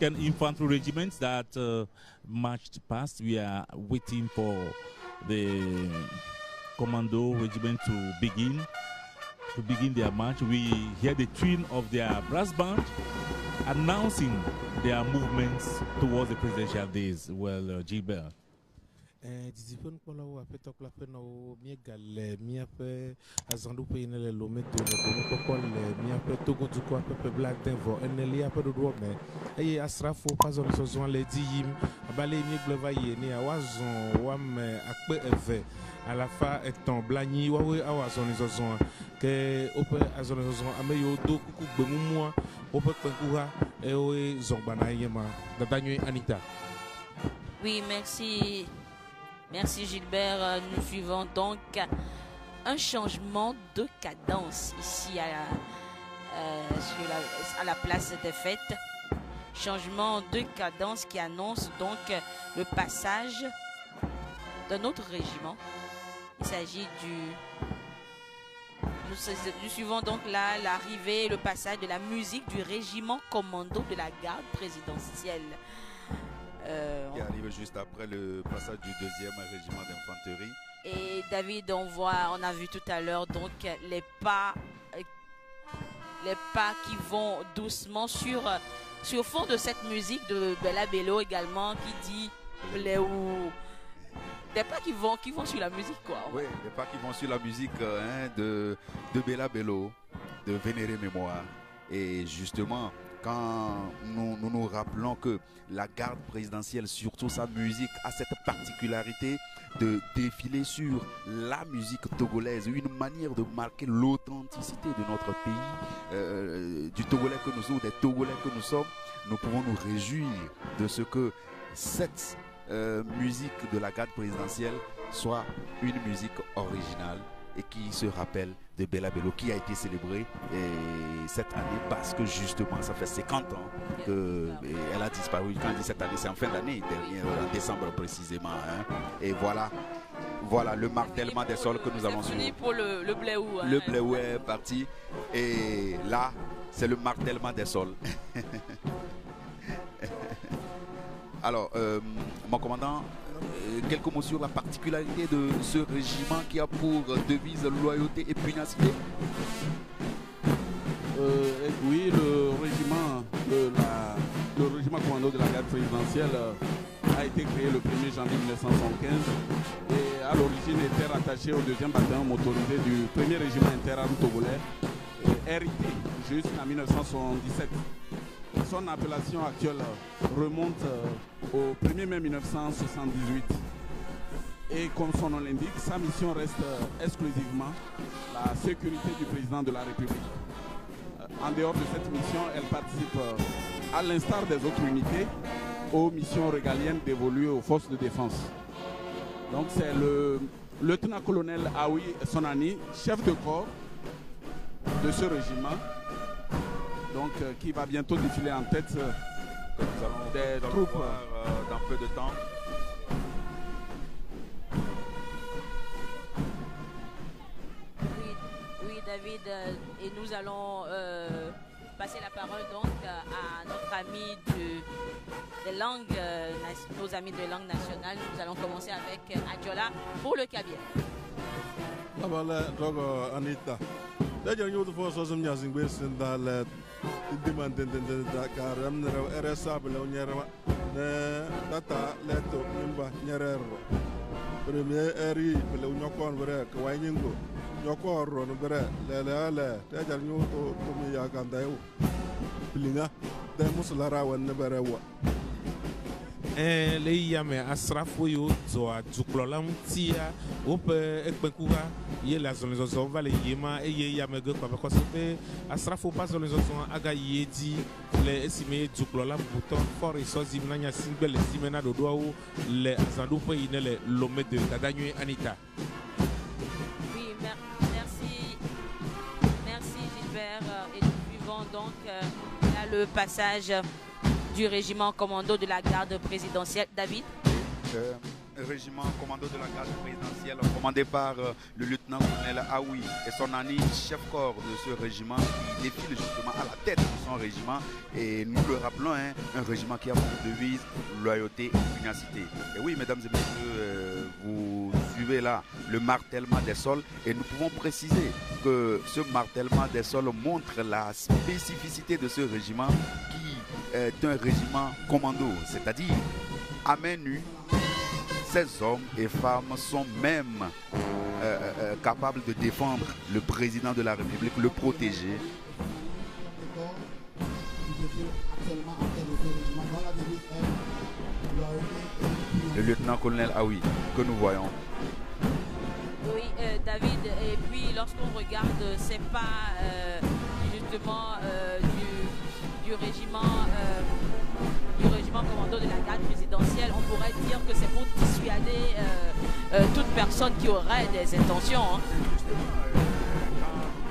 infantry regiments that marched past. We are waiting for the commando regiment to begin their march. We hear the tune of their brass band announcing their movements towards the presidential days. Well, Gilbert. Disipon pour la ou après toi la peine au mieux galé mieux après azandu pays ne le lomé de le comme quoi le mieux après tout du quoi après black d'invo eneli après de droit mais et asrafo pas on se joint les diyim abalé mieux glavaye ni awazon wam akpe eve à la fin étant blani wawe awazon les ozon que ope azon les ozon ameyo do kuku gbemumwa ope penkuha et oe zongbana yema dadanyo Anita. Oui, merci. Merci Gilbert. Nous suivons donc un changement de cadence ici à la place des fêtes. Changement de cadence qui annonce donc le passage d'un autre régiment. Il s'agit nous suivons donc là l'arrivée et le passage de la musique du régiment commando de la garde présidentielle. Qui arrive juste après le passage du 2e régiment d'infanterie. Et David, on a vu tout à l'heure donc les pas qui vont doucement sur fond de cette musique de Bella Bello également qui dit des pas qui vont sur la musique quoi. Oui, des pas qui vont sur la musique de Bella Bello, de Vénéré Mémoire. Et justement, quand nous rappelons que la garde présidentielle, surtout sa musique, a cette particularité de défiler sur la musique togolaise, une manière de marquer l'authenticité de notre pays, du Togolais que nous sommes, des Togolais que nous sommes, nous pouvons nous réjouir de ce que cette musique de la garde présidentielle soit une musique originale et qui se rappelle de Bella Bello qui a été célébrée cette année parce que justement ça fait 50 ans qu'elle a disparu. Quand je dis cette année, c'est en fin d'année dernière, en décembre précisément. Et voilà le martèlement des sols que nous avons sur pour le bléou. Le bléou est parti et là c'est le martèlement des sols. Alors, mon commandant, quelques mots sur la particularité de ce régiment qui a pour devise loyauté et pugnacité. Oui, le régiment commando de la garde présidentielle a été créé le 1er janvier 1975 et à l'origine était rattaché au 2e bataillon motorisé du 1er régiment interarmes togolais, RIT, jusqu'en 1977. Son appellation actuelle remonte au 1er mai 1978. Et comme son nom l'indique, sa mission reste exclusivement la sécurité du président de la République. En dehors de cette mission, elle participe, à l'instar des autres unités, aux missions régaliennes dévolues aux forces de défense. Donc c'est le lieutenant-colonel Aoui Sonani, chef de corps de ce régiment, donc qui va bientôt défiler en tête des troupes dans peu de temps. Oui, David, et nous allons passer la parole donc à notre ami des langues, nos amis de langue nationale. Nous allons commencer avec Adjola pour le Kabyle. Anita. D'ailleurs, nous devons faire some music based on that. Demand the Karam, Eresable, Data, Leto, Nimba, Nerero. Premier Eri, Pelunokon, Verek, Waingo, Yoko, Ronobere, Lele, Tajan, you to me, Yakandao, Pilina, the Musulara, and never ever. Le yame asrafo yo zo aduklola mtia ope ekpekuha ye la zone zozo va le yema e ye yame ge kwa because pe asrafo pas zone zozo aga yedi le esime duklola bouton for resources nanya single le simena do do le azandu pe ine le lomé de dadanyo Anita. Oui, merci Gilbert et nous suivons donc là le passage du régiment commando de la garde présidentielle. David. régiment commando de la garde présidentielle commandé par le lieutenant-colonel Aoui et son ami chef-corps de ce régiment qui défile justement à la tête de son régiment. Et nous le rappelons, hein, un régiment qui a pour devise loyauté et pugnacité. Et oui, mesdames et messieurs, vous suivez là le martèlement des sols et nous pouvons préciser que ce martèlement des sols montre la spécificité de ce régiment qui est un régiment commando, c'est-à-dire à main nue. Ces hommes et femmes sont même capables de défendre le président de la République, le protéger. Le lieutenant-colonel Aoui, que nous voyons. Oui, David, et puis lorsqu'on regarde, c'est pas justement du régiment commando de la garde présidentielle, on pourrait dire que c'est pour dissuader toute personne qui aurait des intentions. Hein.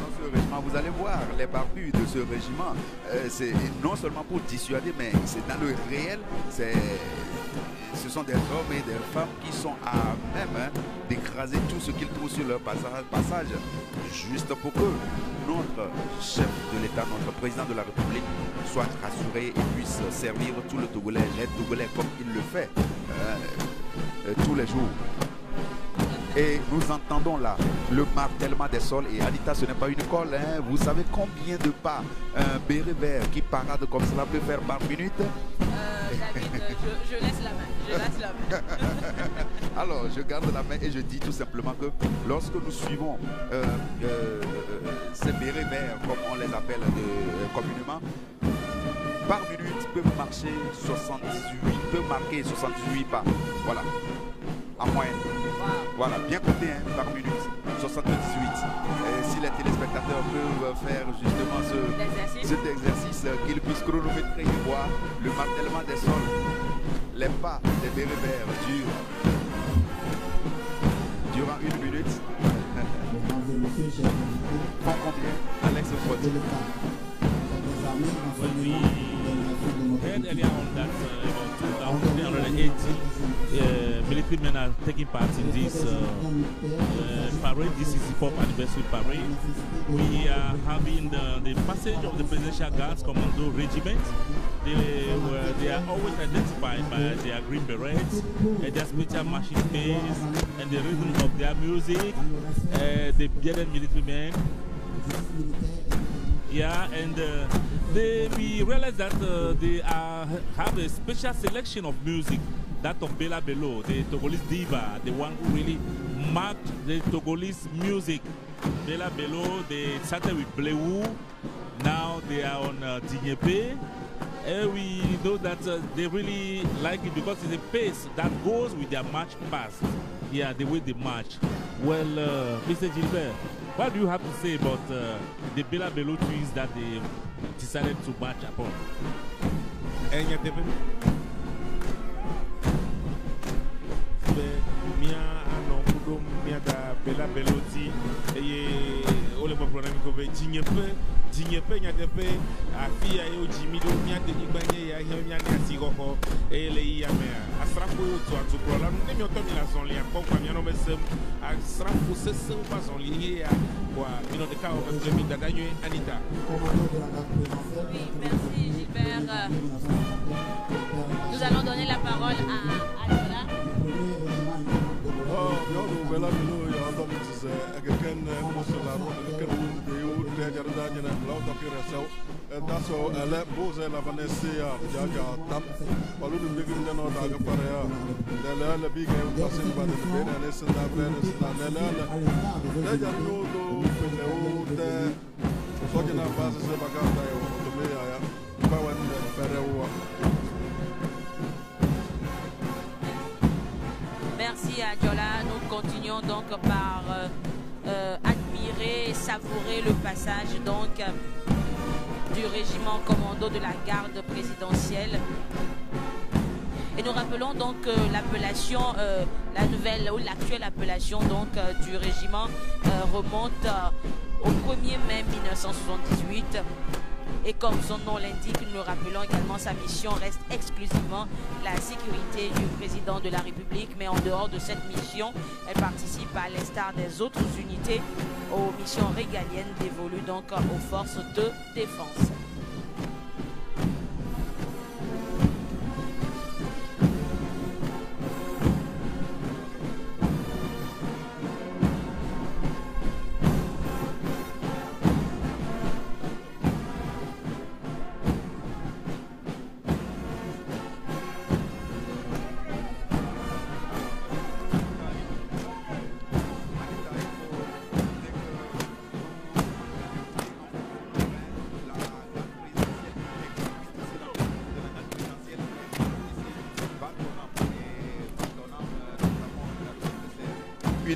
Dans ce régiment, vous allez voir les barbus de ce régiment, c'est non seulement pour dissuader, mais c'est dans le réel, ce sont des hommes et des femmes qui sont à même d'écraser tout ce qu'ils trouvent sur leur passage, juste pour que notre chef de l'État, notre président de la République, soit rassuré et puisse servir tout le Togolais, les Togolais comme il le fait tous les jours. Et nous entendons là le martèlement des sols. Et Anita, ce n'est pas une colle, hein. Vous savez combien de pas un béret vert qui parade comme cela peut faire par minute? David, je laisse la main. Je laisse la main. Alors, je garde la main et je dis tout simplement que lorsque nous suivons ces bérets verts, comme on les appelle communément, par minute peut marcher 78 pas. Voilà. En moyenne. Wow. Voilà, bien compté hein, par minute, 78. Et si les téléspectateurs peuvent faire justement cet exercice, qu'ils puissent chronométrer et voir le martèlement des sols, les pas des bérets verts durant une minute. Font combien, Alex Frotti? When we heard earlier on that about 2,380 military men are taking part in this parade, this is the 4th anniversary parade. We are having the passage of the Presidential Guards Commando Regiment. They are always identified by their green berets, their special marching pace, and the rhythm of their music, the bearded military men. Yeah, and we realize that they have a special selection of music, that of Bela Bello, the Togolese diva, the one who really marked the Togolese music. Bela Bello, they started with Blewu, now they are on Dignepe. We know that they really like it because it's a pace that goes with their march past. Yeah, the way they march. Well, Mr. Gilbert, what do you have to say about the Bela Bello twins that they decided to march upon? Bela Beloti et ole problème ko be Dignepe nyadepe afia yo jimido nyate ibanye ya nya ne asigoko e le ya me asrafo yo to atukro la ne mi otomi la son li akon kwa mi no mesem asrafo sese pas son li ya kwa mino de ka o be mi daganyo Anita. Oui, merci Gilbert. Nous allons donner la parole à Lola. Bela Bello ya ndo mtse agaken musala ro agaken de yo de jarda nyana law to kire saw daso ele boze la vanesse ya jaja tam balu dum degim no da ga pare ya de la la bi ga tasin ba de bena ne sanda bena sanda la la de jarno do pele o de so jana base se bagata yo to me ya ba wan pere o. Merci à Diola. Nous continuons donc par admirer et savourer le passage donc du régiment commando de la garde présidentielle. Et nous rappelons donc l'appellation, la nouvelle ou l'actuelle appellation donc du régiment remonte au 1er mai 1978. Et comme son nom l'indique, nous rappelons également sa mission reste exclusivement la sécurité du président de la République. Mais en dehors de cette mission, elle participe à l'instar des autres unités aux missions régaliennes dévolues donc aux forces de défense.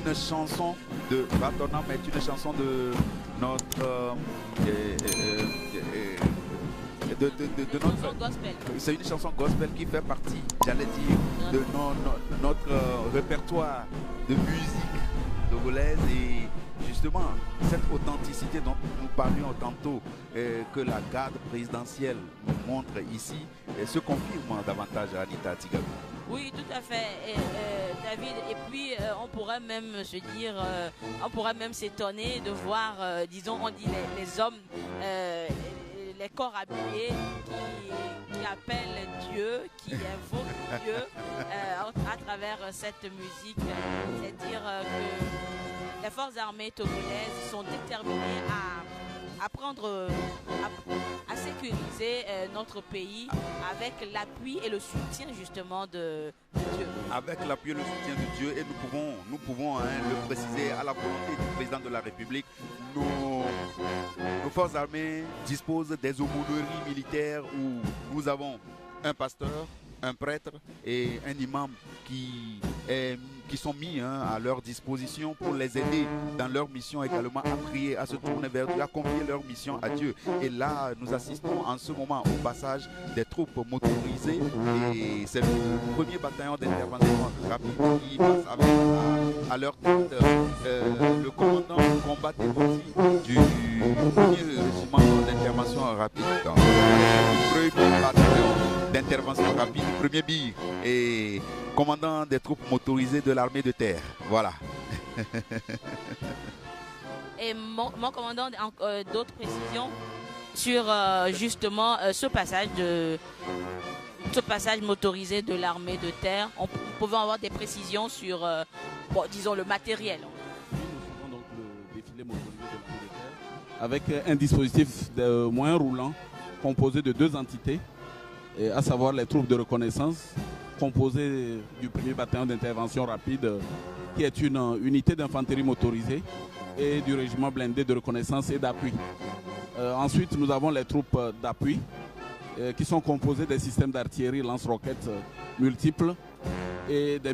Une chanson de Batonam est une chanson de notre notre gospel. C'est une chanson gospel qui fait partie, j'allais dire, de notre répertoire de musique togolaise. Et justement, cette authenticité dont nous parlions tantôt, que la garde présidentielle nous montre ici, se confirme davantage à Anita Tigabou. Oui, tout à fait, David. Et puis, on pourrait même se dire, on pourrait même s'étonner de voir, disons, on dit les hommes, les corps habillés qui appellent Dieu, qui invoquent Dieu à travers cette musique. C'est-à-dire que les forces armées togolaises sont déterminées à prendre, à sécuriser notre pays avec l'appui et le soutien justement de Dieu. Avec l'appui et le soutien de Dieu, et nous pouvons le préciser à la volonté du président de la République, nos forces armées disposent des aumôneries militaires où nous avons un pasteur, un prêtre et un imam qui sont mis à leur disposition pour les aider dans leur mission, également à prier, à se tourner vers Dieu, à confier leur mission à Dieu. Et là, nous assistons en ce moment au passage des troupes motorisées, et c'est le premier bataillon d'intervention rapide qui passe avec à leur tête le commandant du combat du premier régiment d'intervention rapide. Donc, le premier bataillon d'intervention rapide, premier bille et commandant des troupes motorisées de l'armée de terre. Voilà. Et mon commandant, d'autres précisions sur justement ce passage motorisé de l'armée de terre. On pouvait avoir des précisions sur, disons, le matériel. Nous suivons donc le défilé motorisé de l'armée de terre avec un dispositif de moyens roulants composé de deux entités, à savoir les troupes de reconnaissance composées du premier bataillon d'intervention rapide, qui est une unité d'infanterie motorisée, et du régiment blindé de reconnaissance et d'appui. Ensuite, nous avons les troupes d'appui qui sont composées des systèmes d'artillerie lance-roquettes multiples et des